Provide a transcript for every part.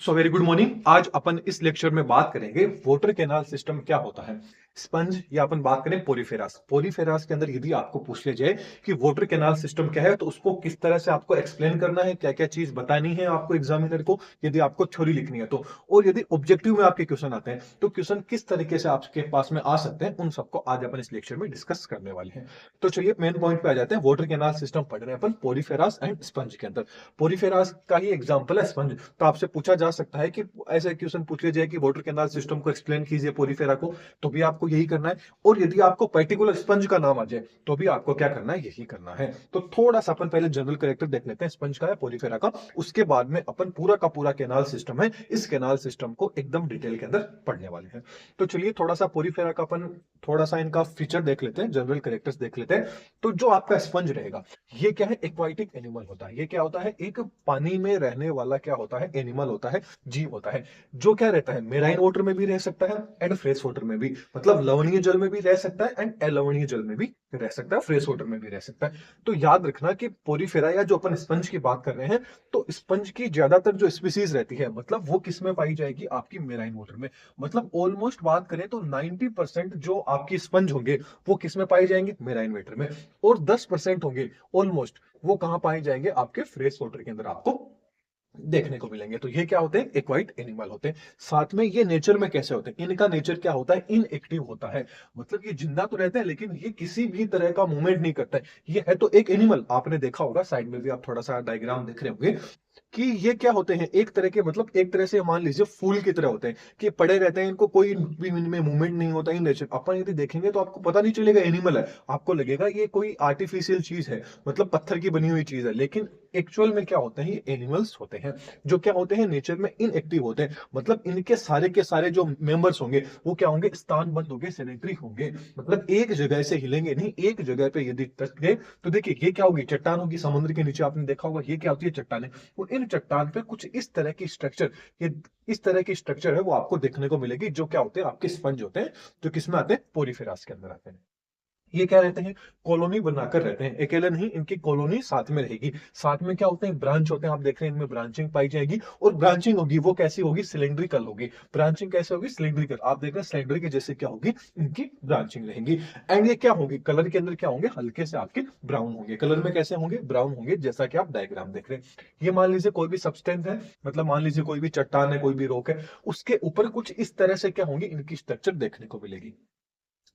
So very good morning. आज अपन इस lecture में बात करेंगे वाटर कैनाल सिस्टम क्या होता है। स्पंज या अपन बात करें पोरीफेरास। पोरीफेरास के अंदर यदि आपको पूछ लिया जाए कि वाटर कैनाल सिस्टम क्या है तो उसको किस तरह से आपको एक्सप्लेन करना है, क्या क्या चीज बतानी है आपको एग्जामिनर को, यदि आपको थ्योरी लिखनी है तो। और यदि ऑब्जेक्टिव में आपके क्वेश्चन आते हैं तो क्वेश्चन किस तरीके से आपके पास में आ सकते हैं, उन सबको आज अपन इस लेक्चर में डिस्कस करने वाले हैं। तो चलिए मेन पॉइंट पे आ जाते हैं। वाटर कैनाल सिस्टम पढ़ रहे हैं अपन पोरीफेरास एंड स्पंज के अंदर। पोरीफेरास का ही एग्जांपल है स्पंज। तो आपसे पूछा जा सकता है कि ऐसा क्वेश्चन पूछ लिया जाए कि वाटर कैनाल सिस्टम को एक्सप्लेन कीजिए पोरीफेरा को, तो भी आपको यही करना है। और यदि आपको पर्टिकुलर स्पंज का नाम आ जाए तो भी आपको क्या करना है, यही करना है। तो थोड़ा सा अपन पहले जनरल कैरेक्टर देख लेते हैं स्पंज का या पोरीफेरा का, उसके बाद में अपन पूरा का पूरा कैनाल सिस्टम है, इस कैनाल सिस्टम को एकदम डिटेल के अंदर पढ़ने वाले हैं। तो चलिए थोड़ा सा पोरीफेरा का अपन थोड़ा सा इनका फीचर देख लेते हैं, जनरल कैरेक्टर्स देख लेते हैं। तो जो आपका स्पंज रहेगा, ये क्या है, एक्वाटिक एनिमल होता है। ये क्या होता है, एक पानी में रहने वाला क्या होता है, एनिमल होता है, जीव होता है। जो क्या रहता है, मेराइन वाटर में भी रह सकता है एंड फ्रेश वाटर में भी, मतलब लवणीय जल में भी रह सकता है एंड अलवणीय जल में भी रह सकता है, फ्रेश वाटर में भी रह सकता है। तो याद रखना कि पोरीफेरा या जो अपन स्पंज की बात कर रहे हैं, तो स्पंज की ज्यादातर जो स्पीसीज रहती है, मतलब वो किस में पाई जाएगी, आपकी मेराइन वाटर में। मतलब ऑलमोस्ट बात करें तो 90% जो आपकी स्पंज होंगे वो किस में पाए जाएंगे, मेराइन वाटर में। और 10% होंगे ऑलमोस्ट, वो कहां पाए जाएंगे, आपके फ्रेश वाटर के अंदर आपको देखने को मिलेंगे। तो ये क्या होते हैं, एक्वाइट एनिमल होते हैं। साथ में ये नेचर में कैसे होते हैं, इनका नेचर क्या होता है, इनएक्टिव होता है। मतलब ये जिंदा तो रहता है लेकिन ये किसी भी तरह का मूवमेंट नहीं करता है। ये है तो एक एनिमल, आपने देखा होगा साइड में भी आप थोड़ा सा डायग्राम देख रहे होंगे कि ये क्या होते हैं, एक तरह के, मतलब एक तरह से मान लीजिए फूल की तरह होते हैं कि पड़े रहते हैं, इनको कोई भी इनमें मूवमेंट नहीं होता है। नेचर अपन यदि देखेंगे तो आपको पता नहीं चलेगा एनिमल है, आपको लगेगा ये कोई आर्टिफिशियल चीज है, मतलब पत्थर की बनी हुई चीज है। लेकिन एक्चुअल में क्या होते हैं, ये एनिमल्स होते हैं जो क्या होते हैं, नेचर में इनएक्टिव होते हैं। मतलब इनके सारे के सारे जो मेंबर्स होंगे वो क्या होंगे, स्थानबद्ध होंगे, सेडेंटरी होंगे। मतलब एक जगह से हिलेंगे नहीं, एक जगह पे यदि टच गए तो देखिए ये क्या होगी, चट्टान होगी। समुद्र के नीचे आपने देखा होगा ये क्या होती है, चट्टानें। और इन चट्टान पे कुछ इस तरह की स्ट्रक्चर, ये इस तरह की स्ट्रक्चर है वो आपको देखने को मिलेगी, जो क्या होते हैं, आपके स्पंज होते हैं, जो किसमें आते हैं, पोरीफेरास के अंदर आते हैं। ये क्या रहते हैं, कॉलोनी बनाकर रहते हैं, अकेले नहीं, इनकी कॉलोनी साथ में रहेगी। साथ में क्या होते हैं, ब्रांच होते हैं, आप देख रहे हैं इनमें ब्रांचिंग पाई जाएगी। और ब्रांचिंग होगी वो कैसी होगी, सिलेंड्रिकल होगी। ब्रांचिंग कैसे होगी, सिलेंड्रिकल। आप देख रहे हैं सिलेंडर के जैसे क्या होगी, इनकी ब्रांचिंग रहेगी। एंड ये क्या होगी, कलर के अंदर क्या होंगे, हल्के से आपके ब्राउन होंगे। कलर में कैसे होंगे, ब्राउन होंगे, जैसा कि आप डायग्राम देख रहे हैं। ये मान लीजिए कोई भी सब्सटेंस है, मतलब मान लीजिए कोई भी चट्टान है, कोई भी रॉक है, उसके ऊपर कुछ इस तरह से क्या होंगी, इनकी स्ट्रक्चर देखने को मिलेगी।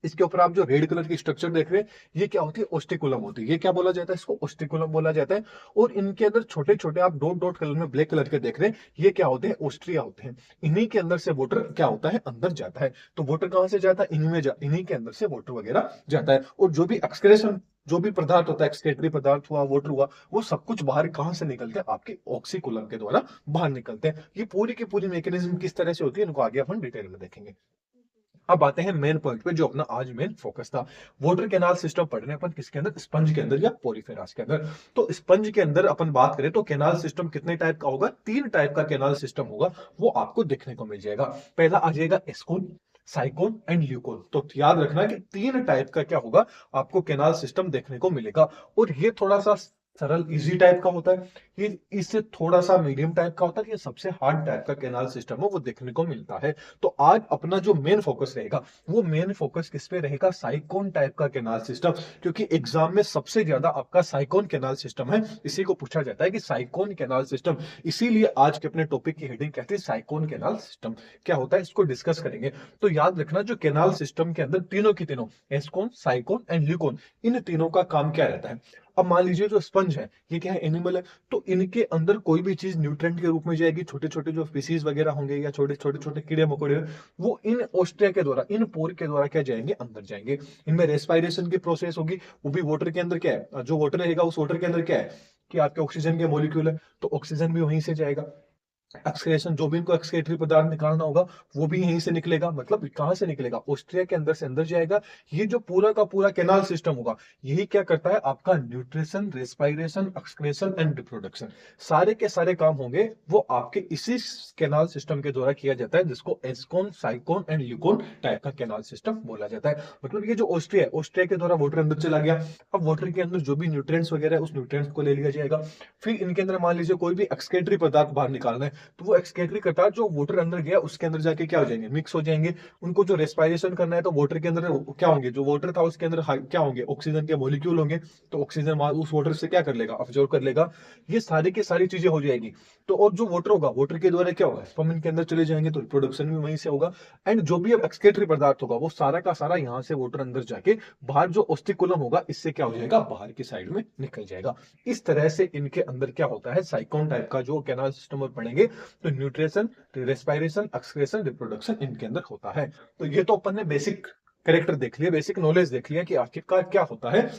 इसके ऊपर आप जो रेड कलर की स्ट्रक्चर देख रहे हैं, ये क्या होती है, ओस्टिकुलम होती है। ये क्या बोला जाता है, इसको ओस्टिकुलम बोला जाता है। और इनके अंदर छोटे छोटे आप डॉट डॉट कलर में ब्लैक कलर के देख रहे हैं, ये क्या होते हैं, ओस्ट्रिया होते हैं। इन्हीं के अंदर से वाटर क्या होता है, अंदर जाता है। तो वाटर कहां से जाता है, इन्हीं के अंदर से वाटर वगैरह जाता है। और जो भी एक्सक्रेशन, जो भी पदार्थ होता है, एक्सक्रेटरी पदार्थ हुआ, वाटर हुआ, वो सब कुछ बाहर कहां से निकलते हैं, आपके ऑक्सीकुलम के द्वारा बाहर निकलते हैं। ये पूरी की पूरी मैकेनिज्म किस तरह से होती है, इनको आगे अपन डिटेल में देखेंगे। अब आते हैं मेन पॉइंट पे, जो अपना आज मेन फोकस था। वाटर कैनाल सिस्टम पढ़ रहे हैं अपन किसके अंदर, स्पंज के अंदर या पोरीफेरास के अंदर। तो स्पंज के अंदर अपन बात करें तो कैनाल सिस्टम कितने टाइप का होगा, 3 टाइप का कैनाल सिस्टम होगा, वो आपको देखने को मिल जाएगा। पहला आ जाएगा एस्कोन, साइकोन एंड ल्यूकोन। तो याद रखना कि 3 टाइप का क्या होगा, आपको कैनाल सिस्टम देखने को मिलेगा। और ये थोड़ा सा सरल इजी टाइप का होता है, ये इससे थोड़ा सा मीडियम टाइप का होता है, ये सबसे हार्ड टाइप का कैनाल सिस्टम है वो देखने को मिलता है। तो आज अपना जो मेन फोकस रहेगा, वो मेन फोकस किस पे रहेगा, साइकोन टाइप का कैनाल सिस्टम। क्योंकि एग्जाम में सबसे ज्यादा आपका साइकोन कैनाल सिस्टम है, इसी को पूछा जाता है कि साइकोन कैनाल सिस्टम। इसीलिए आज के अपने टॉपिक की हेडिंग कहते हैं साइकोन कैनाल सिस्टम। क्या होता है इसको डिस्कस करेंगे। तो याद रखना जो कैनाल सिस्टम के अंदर तीनों की तीनों, एस्कोन, साइकोन एंड ल्यूकोन, इन तीनों का काम क्या रहता है। अब मान लीजिए जो स्पंज है, ये क्या है, एनिमल है। तो इनके अंदर कोई भी चीज न्यूट्रेंट के रूप में जाएगी, छोटे छोटे जो स्पीसीज वगैरह होंगे या छोटे छोटे छोटे कीड़े मकोड़े, वो इन ऑस्ट्रिया के द्वारा, इन पोर के द्वारा क्या जाएंगे, अंदर जाएंगे। इनमें रेस्पायरेशन की प्रोसेस होगी, वो भी वाटर के अंदर। क्या है, जो वाटर रहेगा उस वाटर के अंदर क्या है कि आपके ऑक्सीजन के मॉलिक्यूल है, तो ऑक्सीजन भी वहीं से जाएगा। एक्सक्रेशन, जो भी इनको एक्सक्रेटरी पदार्थ निकालना होगा वो भी यहीं से निकलेगा। मतलब कहां से निकलेगा, ऑस्ट्रिया के अंदर से अंदर जाएगा। ये जो पूरा का पूरा कैनाल सिस्टम होगा, यही क्या करता है, आपका nutrition, respiration, excretion and reproduction, सारे के सारे काम होंगे वो आपके इसी कैनाल सिस्टम के द्वारा किया जाता है, जिसको एस्कोन, साइकोन एंड ल्यूकोन टाइप का कैनाल सिस्टम बोला जाता है। मतलब ये जो ऑस्ट्रिया है, ऑस्ट्रिया के द्वारा वाटर अंदर चला गया। अब वाटर के अंदर जो भी न्यूट्रिएंट्स वगैरह है, उस न्यूट्रिएंट्स को ले लिया जाएगा। फिर इनके अंदर मान लीजिए कोई भी एक्सक्रेटरी पदार्थ बाहर निकालना है, तो वो एक्सक्रीटरी कटार जो वाटर अंदर गया उसके अंदर जाके क्या हो जाएंगे, मिक्स हो जाएंगे। उनको जो रेस्पिरेशन करना है तो वाटर के अंदर क्या होंगे, जो वाटर था उसके अंदर क्या होंगे, ऑक्सीजन के मॉलिक्यूल होंगे। तो ऑक्सीजन उस वाटर से क्या कर लेगा, ऑब्जॉर्व कर लेगा। ये सारी की सारी चीजें हो जाएगी। तो और जो वाटर होगा, वाटर के द्वारा क्या होगा, स्पर्म के अंदर चले जाएंगे, तो रिप्रोडक्शन भी वहीं से होगा। एंड जो भी अब एक्सक्रीटरी पदार्थ होगा वो सारा का सारा यहाँ से वाटर अंदर जाके बाहर जो ओस्टिकुलम होगा इससे क्या हो जाएगा, बाहर की साइड में निकल जाएगा। इस तरह से इनके अंदर क्या होता है, साइकोन टाइप का जो कैनाल सिस्टम और पढ़ेंगे तो न्यूट्रिशन, रेस्पिरेशन, एक्सक्रेशन, रिप्रोडक्शन इनके अंदर होता है। तो ये तो अपन ने बेसिक कैरेक्टर देख लिया, बेसिक नॉलेज देख लिया कि आखिरकार क्या होता है,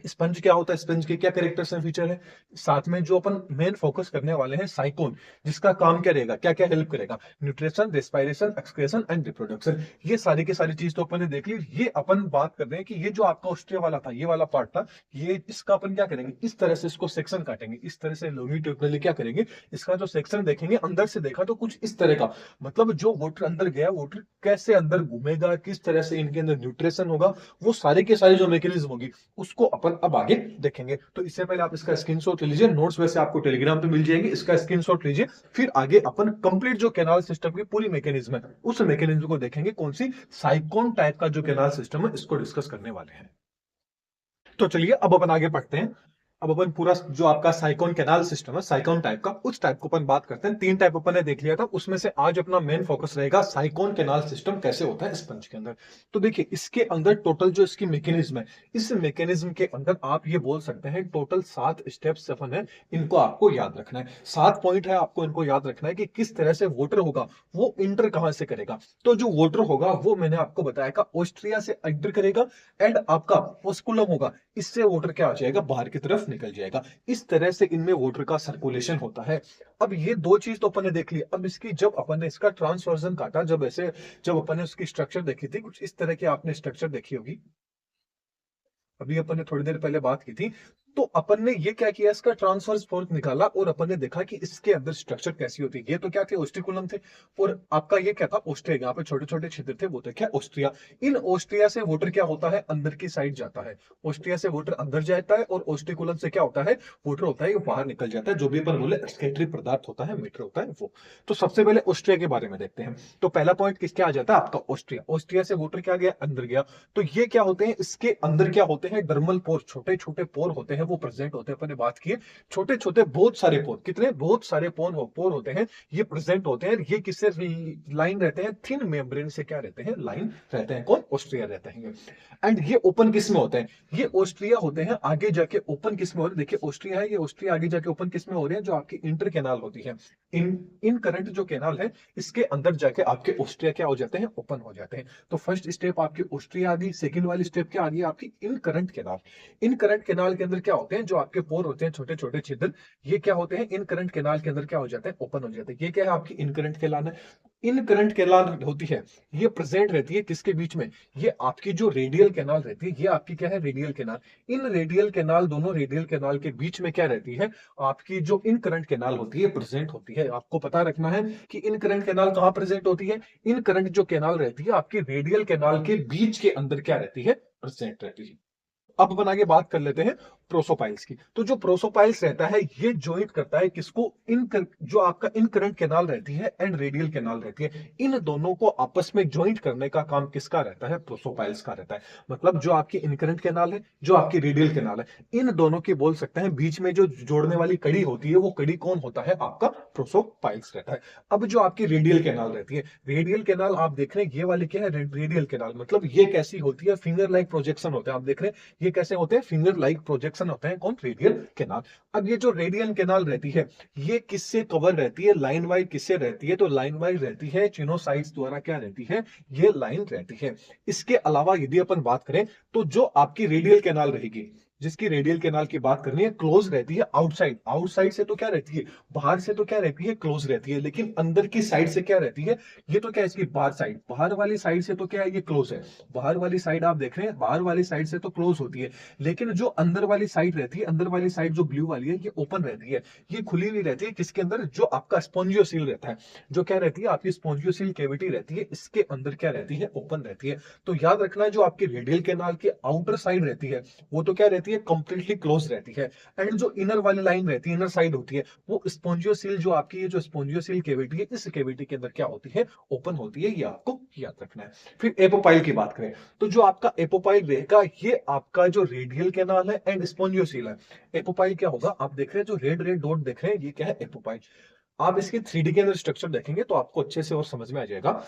स्पंज क्या होता है, स्पंज के क्या कैरेक्टर्स एंड फीचर है। साथ में जो अपन मेन फोकस करने वाले हैं साइकोन, जिसका काम क्या रहेगा, क्या क्या हेल्प करेगा, nutrition, respiration, excretion and reproduction. ये सारी की सारी चीज तो अपन ने देख ली। ये अपन बात कर रहे हैं कि ये जो आपका ऑस्ट्रिया वाला था, ये वाला पार्ट था, ये इसका अपन क्या करेंगे, इस तरह से इसको सेक्शन काटेंगे, इस तरह से लॉन्गिट्यूडनली क्या करेंगे, इसका जो सेक्शन देखेंगे अंदर से देखा तो कुछ इस तरह का। मतलब जो वाटर अंदर गया, वाटर कैसे अंदर घूमेगा, किस तरह से इनके अंदर न्यूट्रिशन होगा, वो सारे के सारे जो मैकेनिज्म होगी उसको अपन अब आगे देखेंगे। तो इससे पहले आप इसका स्क्रीनशॉट लीजिए, नोट्स वैसे आपको टेलीग्राम पे मिल जाएंगे, इसका स्क्रीनशॉट लीजिए। फिर आगे अपन कंप्लीट जो कैनाल सिस्टम की पूरी मैकेनिज्म है उस मैकेनिज्म को देखेंगे, कौन सी साइकोन टाइप का जो कैनाल सिस्टम है इसको डिस्कस करने वाले हैं। तो चलिए अब अपन आगे पढ़ते हैं। अब अपन पूरा जो आपका साइकोन कैनाल सिस्टम है, साइकोन टाइप का, उस टाइप को अपन बात करते हैं। 3 टाइप अपन ने देख लिया था, उसमें से आज अपना मेन फोकस रहेगा साइकोन कैनाल सिस्टम कैसे होता है स्पंज के अंदर। तो देखिए इसके अंदर टोटल जो इसकी मैकेनिज्म है, इस मैकेनिज्म के अंदर आप ये बोल सकते हैं टोटल 7 स्टेप्स अपन है, इनको आपको याद रखना है। 7 पॉइंट है, आपको इनको याद रखना है कि किस तरह से वोटर होगा वो इंटर कहां से करेगा। तो जो वोटर होगा वो मैंने आपको बताया ऑस्ट्रिया से एंटर करेगा, एंड आपका ओस्कुलम होगा, इससे वोटर क्या हो जाएगा, बाहर की तरफ निकल जाएगा। इस तरह से इनमें वाटर का सर्कुलेशन होता है। अब ये दो चीज तो अपन ने देख ली। अब इसकी जब अपन ने इसका ट्रांसवर्जन काटा, जब ऐसे जब अपन ने उसकी स्ट्रक्चर देखी थी, कुछ इस तरह की आपने स्ट्रक्चर देखी होगी, अभी अपन ने थोड़ी देर पहले बात की थी। तो अपन ने ये क्या किया, इसका ट्रांसवर्स फोर्स निकाला और अपन ने देखा कि इसके अंदर स्ट्रक्चर कैसी होती है। ये तो क्या थे, ओस्टिकुलम थे, और आपका ये क्या था, ऑस्ट्रिया। यहाँ पे छोटे छोटे छिद्र थे, वो थे क्या, ऑस्ट्रिया। इन ऑस्ट्रिया से वाटर क्या होता है, अंदर की साइड जाता है। ऑस्ट्रिया से वाटर अंदर जाता है और ओस्टिकुलम से क्या होता है, वाटर होता है बाहर निकल जाता है। जो भी अपन बोले एक्सक्रीटरी पदार्थ होता है, मीटर होता है वो। तो सबसे पहले ऑस्ट्रिया के बारे में देखते हैं। तो पहला पॉइंट किसके आ जाता है, आपका ऑस्ट्रिया। ऑस्ट्रिया से वाटर क्या गया, अंदर गया। तो ये क्या होते हैं, इसके अंदर क्या होते हैं, डर्मल पोर, छोटे छोटे पोर होते हैं, वो प्रेजेंट होते हैं। अपन ने बात की छोटे छोटे बहुत सारे पोर, कितने, बहुत सारे पोर होते हैं, ये प्रेजेंट होते हैं। ये किससे लाइन रहते हैं, थिन मेम्ब्रेन से क्या रहते हैं, लाइन रहते हैं। कौन, ऑस्ट्रिया रहते हैं। एंड ये ओपन किस में होते हैं, ये ऑस्ट्रिया होते हैं आगे जाके ओपन किस में हो रहे हैं। देखिए ऑस्ट्रिया है, ये ऑस्ट्रिया आगे जाके ओपन किस में हो रहे हैं, जो आपकी इंटर कैनाल होती है, इन करंट जो कैनाल है इसके अंदर जाके आपके ऑस्ट्रिया क्या हो जाते हैं, ओपन हो जाते हैं। तो फर्स्ट स्टेप आपकी ऑस्ट्रिया आ गई। सेकंड वाली स्टेप क्या आ गई, आपकी इन करंट कैनाल। इन करंट कैनाल के अंदर क्या होते हैं, जो आपके पोर होते हैं, छोटे छोटे छिद्र, ये क्या होते हैं, इन करंट कैनाल के अंदर क्या हो जाते हैं, ओपन हो जाते हैं। ये क्या है, आपकी इन करंट कैनाल है। इन करंट कैनाल होती है, ये प्रेजेंट रहती है किसके बीच में, ये आपकी जो रेडियल कैनाल रहती है, ये आपकी क्या है, रेडियल कैनाल। इन रेडियल कैनाल, दोनों रेडियल कैनाल के बीच में क्या रहती है, आपकी जो इन करंट कैनाल होती है, प्रेजेंट होती है। आपको पता रखना है कि इन करंट कैनाल कहां प्रेजेंट होती है, इन करंट जो कैनाल रहती है आपकी रेडियल कैनाल के बीच के अंदर क्या रहती है, प्रेजेंट रहती है। अब अपन आगे बात कर लेते हैं प्रोसोपाइल्स की। तो जो प्रोसोपाइल्स रहता है ये ज्वाइंट करता है किसको, जो आपका इन करंट कैनाल रहती है एंड रेडियल कैनाल रहती है, इन दोनों को आपस में ज्वाइंट करने का काम किसका रहता है, प्रोसोपाइल्स का रहता है। मतलब जो आपकी इन करंट कैनाल है, जो आपकी रेडियल कैनाल है, इन दोनों की बोल सकते हैं बीच में जो जोड़ने वाली कड़ी होती है, वो कड़ी कौन होता है, आपका प्रोसोपाइल्स रहता है। अब जो आपकी रेडियल कैनाल रहती है, रेडियल कैनाल आप देख रहे हैं, ये वाली क्या है, रेडियल कैनाल। मतलब ये कैसी होती है, फिंगर लाइक प्रोजेक्शन होते हैं। आप देख रहे हैं ये कैसे होते हैं, फिंगर लाइक प्रोजेक्शन होते हैं, कौन, रेडियल कैनाल। अब ये जो रेडियल कैनाल रहती है, ये किससे कवर रहती है, लाइन वाइज किससे रहती है, तो लाइन वाइज रहती है, चिनोसाइट्स द्वारा क्या रहती है, ये लाइन रहती है। इसके अलावा यदि अपन बात करें तो जो आपकी रेडियल कैनाल रहेगी, जिसकी रेडियल कैनाल की बात करनी है, क्लोज रहती है आउटसाइड। आउटसाइड से तो क्या रहती है, बाहर से तो क्या रहती है, क्लोज रहती है। लेकिन अंदर की साइड से क्या रहती है, ये तो क्या है, इसकी बाहर साइड, बाहर वाली साइड से तो क्या है, ये क्लोज है। बाहर वाली साइड आप देख रहे हैं, बाहर वाली साइड से तो क्लोज होती है। लेकिन जो अंदर वाली साइड रहती है, अंदर वाली साइड जो ब्लू वाली है, ये ओपन रहती है, ये खुली हुई रहती है। किसके अंदर, जो आपका स्पॉन्जियोसील रहता है, जो क्या रहती है, आपकी स्पॉन्जियोसील कैविटी रहती है, इसके अंदर क्या रहती है, ओपन रहती है। तो याद रखना, जो आपकी रेडियल कैनाल की आउटर साइड रहती है, वो तो क्या रहती है, रहती है, कंप्लीटली क्लोज रहती है। एंड जो इनर वाली लाइन रहती है, इनर साइड होती है, वो स्पोंजियोसील जो आपकी ये जो स्पोंजियोसील कैविटी है, इस कैविटी के अंदर क्या होती है, ओपन होती है। ये आपको याद रखना है। फिर एपोपाइल की बात करें तो जो आपका एपोपाइल रहेगा, ये आपका जो रेडियल कैनाल है एंड स्पोंजियोसील है। एपोपाइल क्या होगा, आप देख रहे हैं जो रेड रेड डॉट देख रहे हैं, ये क्या है, एपोपाइल। आप इसके 3D के अंदर स्ट्रक्चर देखेंगे तो आपको अच्छे से और समझ में आ जाएगा।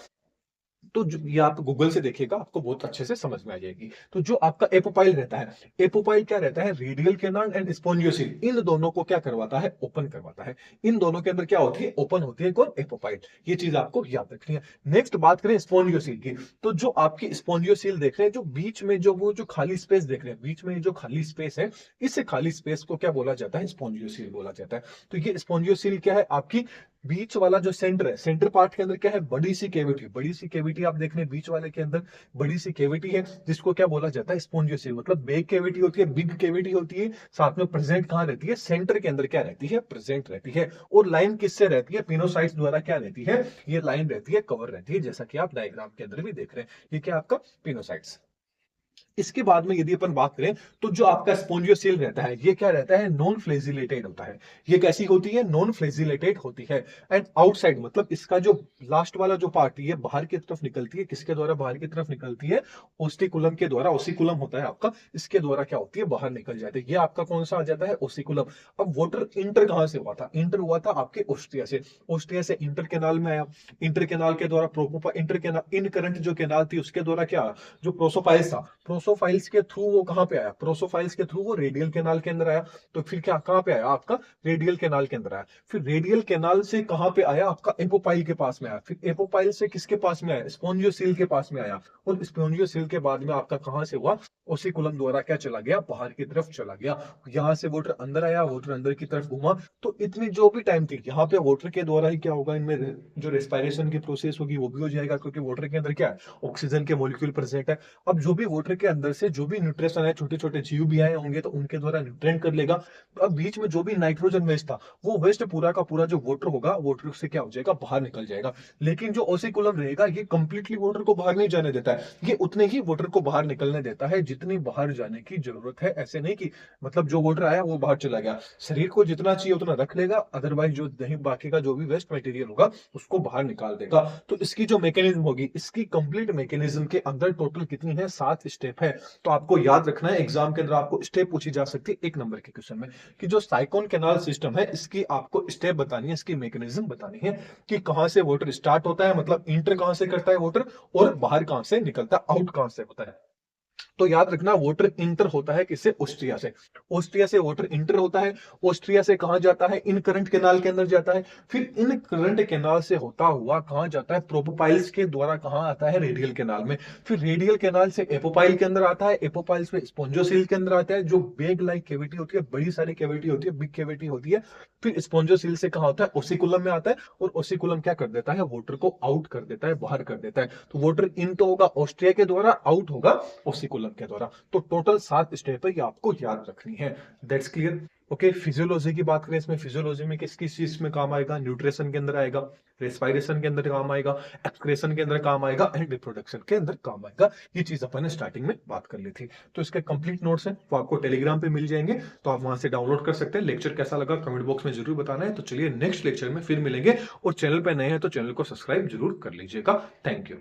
तो ये आप गूगल से देखिएगा, आपको बहुत अच्छे से समझ में आ जाएगी। तो जो आपका एपोपाइल रहता है, एपोपाइल क्या रहता है, रेडियल कैनाल एंड स्पोंजियोसिल, इन दोनों को क्या करवाता है, ओपन करवाता है। इन दोनों के अंदर क्या होती है, ओपन होती है कौन, एपोपाइल। ये चीज आपको याद रखनी है। नेक्स्ट बात करें स्पोंजियोसिल की, तो जो आपकी स्पोंजियोसिल देख रहे हैं, जो बीच में जो वो जो खाली स्पेस देख रहे हैं, बीच में जो खाली स्पेस है, इस खाली स्पेस को क्या बोला जाता है, स्पोंजियोसिल बोला जाता है। तो ये स्पोंजियोसिल क्या है, आपकी बीच वाला जो सेंटर है, सेंटर पार्ट के अंदर क्या है, बड़ी सी कैविटी, बड़ी सी कैविटी आप देख रहे हैं, बीच वाले के अंदर बड़ी सी कैविटी है, जिसको क्या बोला जाता है, स्पोंजियोसिल। मतलब बिग कैविटी होती है, बिग कैविटी होती है, साथ में प्रेजेंट कहां रहती है, सेंटर के अंदर क्या रहती है, प्रेजेंट रहती है। और लाइन किससे रहती है, पिनोसाइट्स द्वारा क्या रहती है, ये लाइन रहती है, कवर रहती है, जैसा कि आप डायग्राम के अंदर भी देख रहे हैं। ये क्या आपका पिनोसाइट्स। इसके बाद में यदि अपन बात करें तो जो आपका स्पोंजियोसिल रहता है, ये क्या रहता है, नॉन फ्लैजिलेटेड होता है। ये कैसी होती है, नॉन फ्लैजिलेटेड होती है। एंड आउटसाइड मतलब इसका जो लास्ट वाला जो पार्ट है, ये बाहर की तरफ निकलती है, किसके द्वारा बाहर की तरफ निकलती है, ओस्टिकुलम के द्वारा। ओसिकुलम होता है आपका, इसके द्वारा क्या होती है, बाहर निकल जाती है। ये आपका कौन सा आ जाता है, ओसिकुलम। अब वाटर इंटर कहां से हुआ था, इंटर हुआ था आपके ओस्ट्रिया से। ओस्ट्रिया से इंटर कैनाल में आया, इंटर कैनाल के द्वारा प्रोपोपा, इंटर कैनाल इन करंट जो कैनाल थी उसके द्वारा क्या आया, जो प्रोसोपाइल्स था, प्रोसोफाइल्स के थ्रू वो कहां पे आया, प्रोसोफाइल्स के थ्रू वो रेडियल कैनाल के अंदर आया। तो फिर क्या कहां पे आया, आपका रेडियल कैनाल के अंदर आया। फिर रेडियल कैनाल से कहां पे आया, आपका एपोपाइल के पास में आया। फिर एपोपाइल से किसके पास में आया, स्पोंजियोसिल के पास में आया। और स्पोंजियोसिल के बाद में आपका कहां से हुआ, ओसिकुलम द्वारा क्या चला गया, बाहर की तरफ चला गया। यहां से वाटर अंदर आया, वाटर अंदर की तरफ घुमा। तो इतनी जो भी टाइम थी, यहाँ पे वाटर के द्वारा ही क्या होगा, इनमें जो रेस्पिरेशन की प्रोसेस होगी वो भी हो जाएगा, क्योंकि वाटर के अंदर क्या है, ऑक्सीजन के मॉलिक्यूल प्रेजेंट है। अब जो भी वाटर के अंदर से जो भी न्यूट्रिशन है, छोटे छोटे जीव भी आए होंगे तो उनके द्वारा न्यूट्रिएंट कर लेगा। अब बीच में जो भी नाइट्रोजन वेस्ट था, वो वेस्ट पूरा का पूरा जो वाटर होगा, वाटर से क्या हो जाएगा, बाहर निकल जाएगा। लेकिन जो ओसिकुलम रहेगा, ये कंप्लीटली वाटर को बाहर नहीं जाने देता है। ये उतने ही वाटर को बाहर निकलने देता है जितनी बाहर जाने की जरूरत है। ऐसे नहीं कि मतलब जो वाटर आया वो बाहर चला गया, शरीर को जितना चाहिए उतना रख लेगा, अदरवाइज जो नहीं, बाकी का जो भी वेस्ट मटेरियल होगा उसको बाहर निकाल देगा। तो इसकी जो मैकेनिज्म होगी, इसकी कंप्लीट मैकेनिज्म के अंदर टोटल कितनी है, 7 स्टेप है। तो आपको याद रखना है, एग्जाम के अंदर आपको स्टेप पूछी जा सकती है 1 नंबर के क्वेश्चन में, कि जो साइकोन कैनाल सिस्टम है, इसकी आपको स्टेप बतानी है, इसकी मैकेनिज्म बतानी है, कि कहां से वाटर स्टार्ट होता है, मतलब इंटर कहां से करता है वाटर, और बाहर कहां से निकलता है, आउट कहां से होता है। तो याद रखना, वाटर इंटर होता है किससे, ऑस्ट्रिया से। ऑस्ट्रिया से वाटर इंटर होता है। ऑस्ट्रिया से कहां जाता है, इन करंट कैनाल के अंदर जाता है। फिर इन करंट कैनाल से होता हुआ कहां जाता है, प्रोपोपाइल्स के द्वारा कहां आता है, रेडियल कैनाल में। फिर रेडियल कैनाल से एपोपाइल के अंदर आता है, एपोपाइल्स में स्पोंजियोसिल के अंदर आता है, जो बेग लाइक कैविटी होती है, बड़ी सारी कैविटी होती है, बिग कैविटी होती है। फिर स्पोंजियोसिल से कहां होता है, ओसिकुलम में आता है, और ओसिकुलम क्या कर देता है, वाटर को आउट कर देता है, बाहर कर देता है। तो वाटर इन तो होगा ऑस्ट्रिया के द्वारा, आउट होगा ओसिकुलम के द्वारा। तो टोटल 7 स्टेप है, ये आपको याद रखनी है। That's clear. ओके, फिजियोलॉजी की बात करें, इसमें फिजियोलॉजी में किस किस चीज में काम आएगा, न्यूट्रिशन के अंदर आएगा, रेस्पिरेशन के अंदर काम आएगा, एक्सक्रेशन के अंदर काम आएगा, एंड रिप्रोडक्शन के अंदर काम आएगा। ये चीज अपन ने स्टार्टिंग में बात कर ली थी। तो इसके कंप्लीट नोट्स हैं वो आपको टेलीग्राम पे मिल जाएंगे, तो आप वहां से डाउनलोड कर सकते हैं। लेक्चर कैसा लगा कमेंट बॉक्स में जरूर बताना है। तो चलिए नेक्स्ट लेक्चर में फिर मिलेंगे, और चैनल पे नए हैं तो चैनल को सब्सक्राइब जरूर कर लीजिएगा। Thank you.